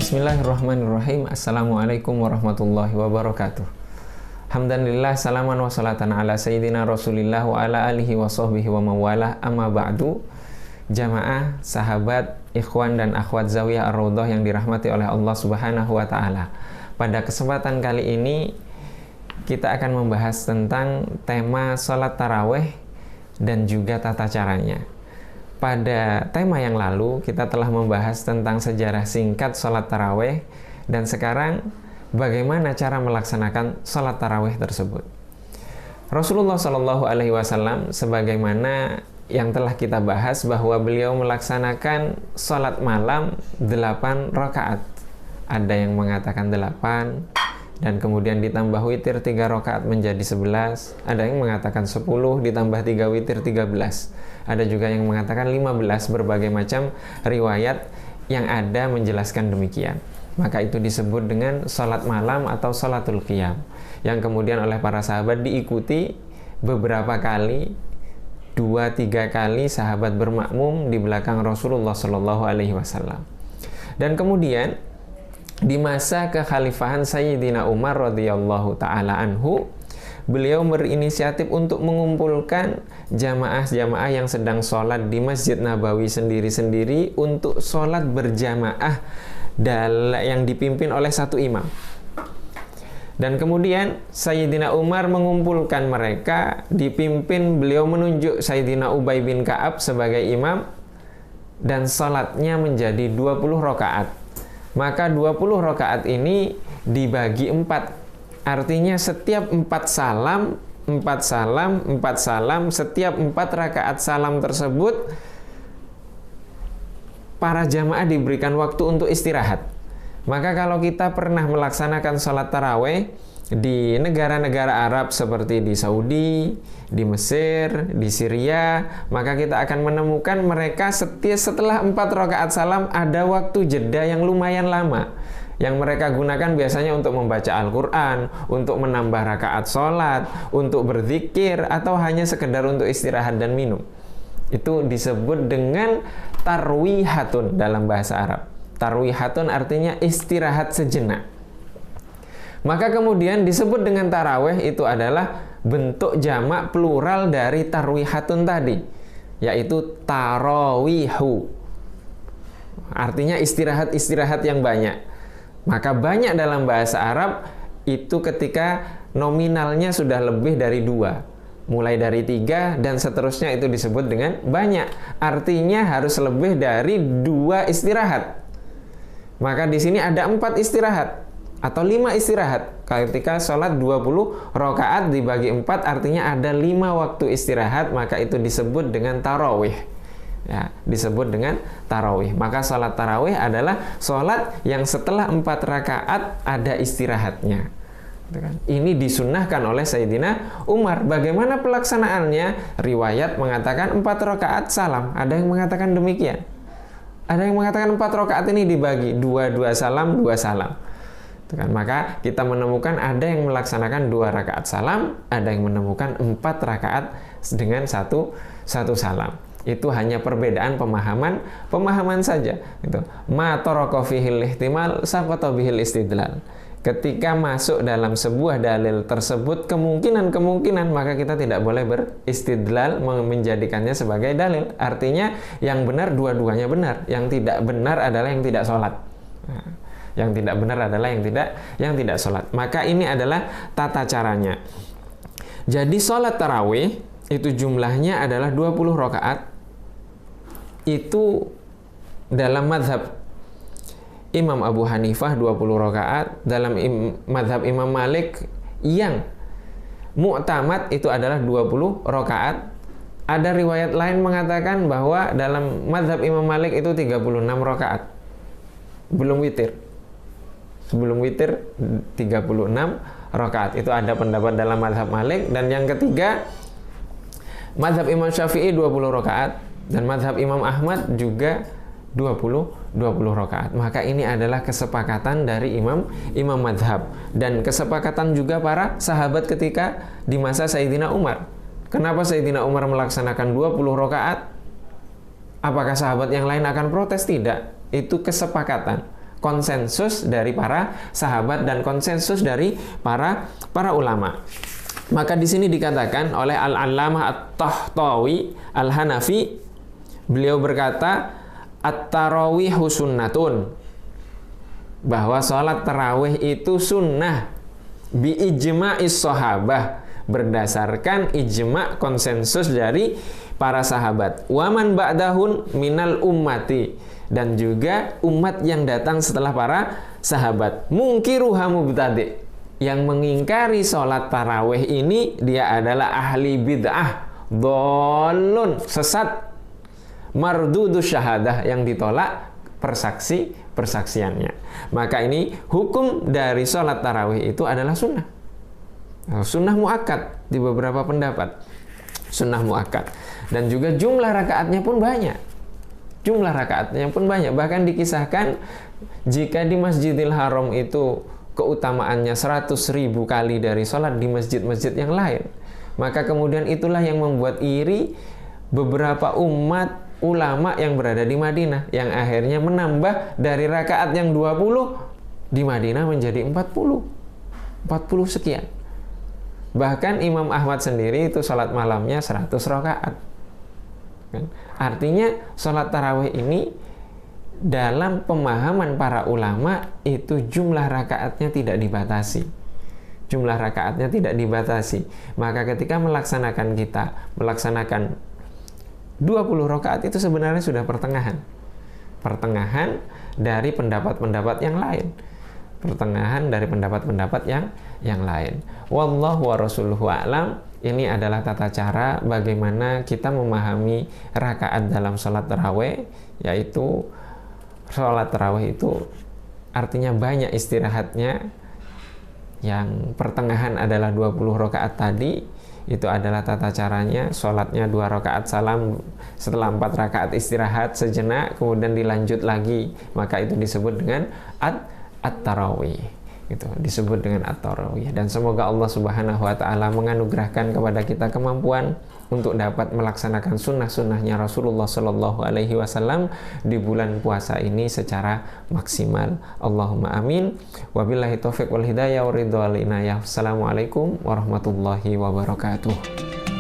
Bismillahirrahmanirrahim. Assalamualaikum warahmatullahi wabarakatuh. Hamdanillah, salaman wa salatan ala sayyidina Rasulillah wa ala alihi wa sahbihi wa mawalah. Amma ba'du. Jamaah, sahabat, ikhwan dan akhwat Zawiyah Ar-Raudhah yang dirahmati oleh Allah Subhanahu wa taala. Pada kesempatan kali ini kita akan membahas tentang tema salat tarawih dan juga tata caranya. Pada tema yang lalu kita telah membahas tentang sejarah singkat salat tarawih, dan sekarang bagaimana cara melaksanakan salat tarawih tersebut. Rasulullah Shallallahu Alaihi Wasallam, sebagaimana yang telah kita bahas, bahwa beliau melaksanakan salat malam 8 rakaat. Ada yang mengatakan 8 dan kemudian ditambah witir 3 rakaat menjadi 11. Ada yang mengatakan 10 ditambah 3 witir 13. Ada juga yang mengatakan 15, berbagai macam riwayat yang ada menjelaskan demikian. Maka itu disebut dengan salat malam atau salatul qiyam, yang kemudian oleh para sahabat diikuti beberapa kali, 2-3 kali sahabat bermakmum di belakang Rasulullah Shallallahu Alaihi Wasallam. Dan kemudian di masa kekhalifahan Sayyidina Umar radhiyallahu taala anhu, beliau berinisiatif untuk mengumpulkan jamaah-jamaah yang sedang sholat di Masjid Nabawi sendiri-sendiri untuk sholat berjamaah yang dipimpin oleh satu imam. Dan kemudian Sayyidina Umar mengumpulkan mereka, dipimpin, beliau menunjuk Sayyidina Ubay bin Ka'ab sebagai imam, dan sholatnya menjadi 20 rakaat. Maka 20 rakaat ini dibagi 4. Artinya setiap 4 salam, setiap 4 rakaat salam tersebut, para jamaah diberikan waktu untuk istirahat. Maka kalau kita pernah melaksanakan sholat tarawih di negara-negara Arab seperti di Saudi, di Mesir, di Syria, maka kita akan menemukan mereka setelah 4 rakaat salam ada waktu jeda yang lumayan lama, yang mereka gunakan biasanya untuk membaca Al-Quran, untuk menambah rakaat sholat, untuk berzikir, atau hanya sekedar untuk istirahat dan minum. Itu disebut dengan tarwihatun dalam bahasa Arab. Tarwihatun artinya istirahat sejenak. Maka kemudian disebut dengan tarawih, itu adalah bentuk jamak plural dari tarwihatun tadi, yaitu tarawihu. Artinya istirahat-istirahat yang banyak. Maka banyak dalam bahasa Arab itu ketika nominalnya sudah lebih dari 2. Mulai dari 3 dan seterusnya itu disebut dengan banyak. Artinya harus lebih dari 2 istirahat. Maka di sini ada 4 istirahat atau 5 istirahat. Ketika sholat 20 rakaat dibagi 4 artinya ada 5 waktu istirahat, maka itu disebut dengan tarawih. Ya, disebut dengan tarawih. Maka sholat tarawih adalah sholat yang setelah 4 rakaat ada istirahatnya. Ini disunnahkan oleh Sayyidina Umar. Bagaimana pelaksanaannya? Riwayat mengatakan 4 rakaat salam. Ada yang mengatakan demikian. Ada yang mengatakan 4 rakaat ini dibagi 2 salam, 2 salam. Maka kita menemukan ada yang melaksanakan 2 rakaat salam, ada yang menemukan 4 rakaat dengan satu salam. Itu hanya perbedaan pemahaman saja. Gitu. Ma taraka fihil ihtimal saqata bihil istidlal. Ketika masuk dalam sebuah dalil tersebut kemungkinan, maka kita tidak boleh beristidlal menjadikannya sebagai dalil. Artinya yang benar dua-duanya benar, yang tidak benar adalah yang tidak sholat. Nah, yang tidak benar adalah yang tidak sholat. Maka ini adalah tata caranya. Jadi sholat tarawih itu jumlahnya adalah 20 rakaat. Itu dalam mazhab Imam Abu Hanifah 20 rakaat, dalam mazhab Imam Malik yang mu'tamad itu adalah 20 rakaat. Ada riwayat lain mengatakan bahwa dalam mazhab Imam Malik itu 36 rakaat. Belum witir. Sebelum witir 36 rakaat. Itu ada pendapat dalam mazhab Malik. Dan yang ketiga, mazhab Imam Syafi'i 20 rakaat. Dan mazhab Imam Ahmad juga 20 rakaat. Maka ini adalah kesepakatan dari imam mazhab, dan kesepakatan juga para sahabat ketika di masa Sayyidina Umar. Kenapa Sayyidina Umar melaksanakan 20 rakaat? Apakah sahabat yang lain akan protes? Tidak. Itu kesepakatan. konsensus dari para sahabat dan konsensus dari para ulama. Maka di sini dikatakan oleh Al-Allamah At-Tahtawi Al-Hanafi, beliau berkata, at-tarawihu sunnatun, bahwa sholat tarawih itu sunnah bi ijma'is sahabah, berdasarkan ijma' konsensus dari para sahabat, waman ba'dahun minal ummati, dan juga umat yang datang setelah para sahabat. Mungkiruha mubtadi', yang mengingkari sholat tarawih ini dia adalah ahli bid'ah, dhalun, sesat, mardudus syahadah, yang ditolak persaksiannya. Maka ini hukum dari sholat tarawih itu adalah sunnah. Sunnah muakkad di beberapa pendapat. Sunnah muakkad. Dan juga jumlah rakaatnya pun banyak. Bahkan dikisahkan jika di Masjidil Haram itu keutamaannya 100.000 kali dari sholat di masjid-masjid yang lain, maka kemudian itulah yang membuat iri beberapa umat ulama yang berada di Madinah, yang akhirnya menambah dari rakaat yang 20 di Madinah menjadi 40 sekian. Bahkan Imam Ahmad sendiri itu sholat malamnya 100 rakaat. Artinya sholat tarawih ini dalam pemahaman para ulama itu jumlah rakaatnya tidak dibatasi. Maka ketika melaksanakan 20 rakaat itu sebenarnya sudah pertengahan dari pendapat-pendapat yang lain. Wallahu wa rasuluhu a'lam. Ini adalah tata cara bagaimana kita memahami rakaat dalam sholat tarawih, yaitu sholat tarawih itu artinya banyak istirahatnya. Yang pertengahan adalah 20 rakaat tadi, itu adalah tata caranya. Sholatnya 2 rakaat salam, setelah 4 rakaat istirahat sejenak, kemudian dilanjut lagi, maka itu disebut dengan at-tarawih. Itu disebut dengan at-tarawih. Dan semoga Allah Subhanahu wa ta'ala menganugerahkan kepada kita kemampuan untuk dapat melaksanakan sunnah-sunnahnya Rasulullah Shallallahu Alaihi Wasallam di bulan puasa ini secara maksimal. Allahumma amin. Wabillahi taufiq wal hidayah wa ridha wal inayah. Assalamualaikum warahmatullahi wabarakatuh.